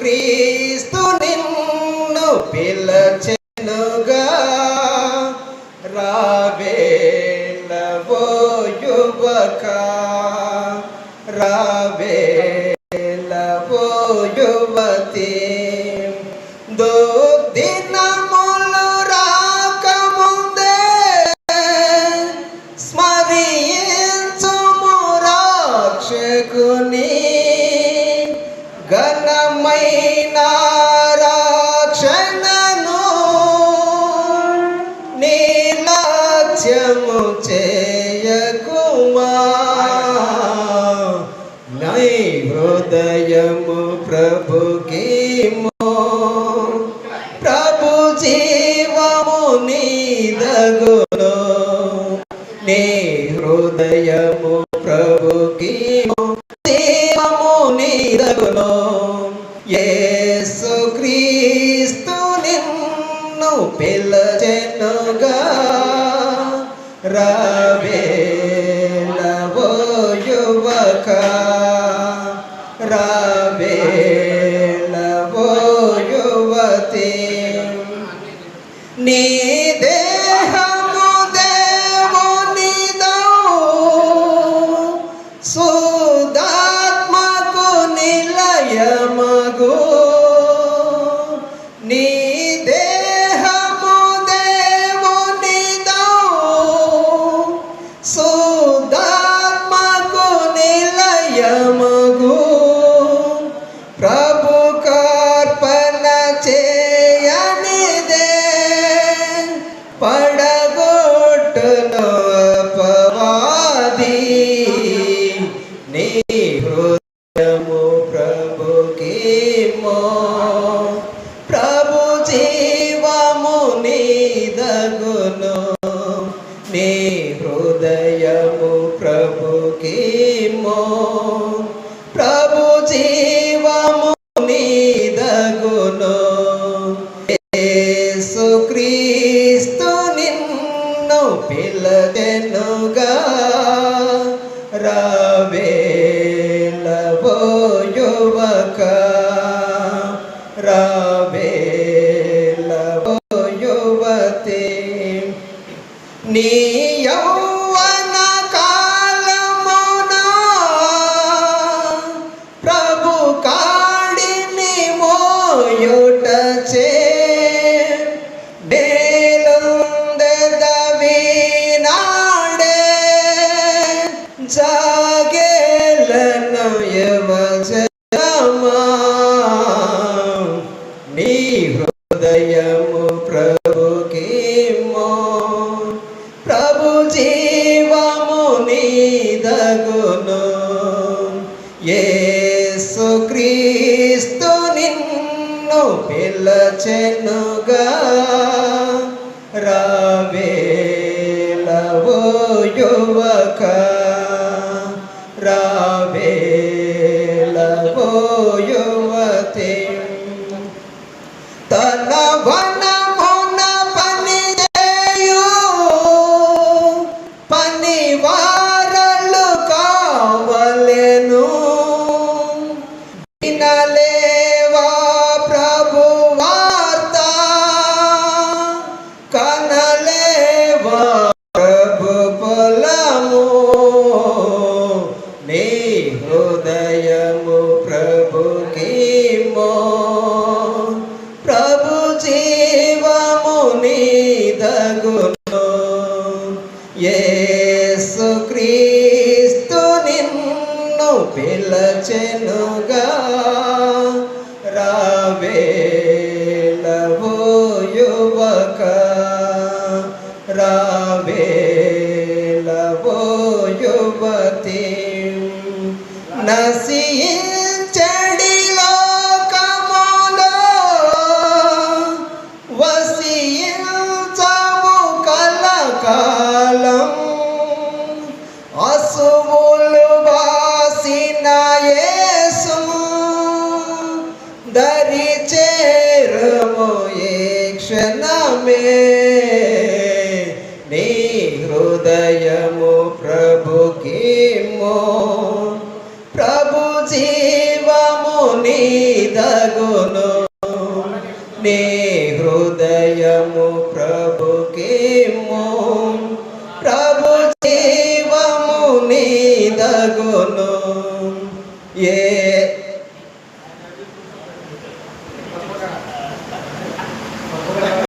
క్రీస్తు నిన్ను పిలచెనుగా, రావేలవో యువక, రావేలవో యువతి. దుర్దినములు రాకముందే స్మరించుము రక్షకుని, ఘనమైన రక్షణను నిర్లక్ష్యము చేయకుమా. నై హృదయము ప్రభుకిమో, ప్రభు జీవము నీదగును. నీ హృదయము ప్రభుకిమో, జీవము నీదగును. యేసు క్రీస్తు నిన్ను పిలచెనుగా, రావేలవో యువక, రావేలవో యువతి. నీ దేహము దేవునిదో, శుద్ధాత్మకు నిలయమగు. నీ దేహము దేవునిదో, శుద్ధాత్మకు నిలయమగు. ప్రభు కర్పణ చేయనిదే పడగొట్టును అపవాది. నీ హృదయము ప్రభుకిమో, ప్రభు జీవము నీదగును. నీ హృదయము ప్రభుకిమో, ప్రభు జీవము నీదగును. యేసు క్రీస్తు నిన్ను పిలచెనుగా, రావేలవో యువక, రావేలవో యువతి. నీ యౌవన కాలమున ప్రభు కాడిని మోయుటచే, డేలుందెదవినాడే జాగేలను యువజనమా. నీ హృదయము ప్రభుకిమో, ప్రభు జీవము నీదగును. యేసు క్రీస్తు నిన్ను పిలచెనుగా, రావేలవో యువక, రావేలవో యువతి. తన వనమున పనిచేయు పనివారలు కావలెను. వినలేవా ప్రభు వార్త, కనలేవా ప్రభు పొలము. నీ హృదయము ప్రభుకిమో, ప్రభు జీవము నీదగును. యేసు క్రీస్తు నిన్ను పిలచెనుగా, రావేలవో యువక, రావేలవో యువతి. నశించెడి లోకములో వసించవు కలకాలం. అశువులు వాసిన యేసు దరి చేరుము ఈ క్షణమే. నీ హృదయము ప్రభుకిమో, ప్రభు దగును నీ హృదయము ప్రభుకిమ్ము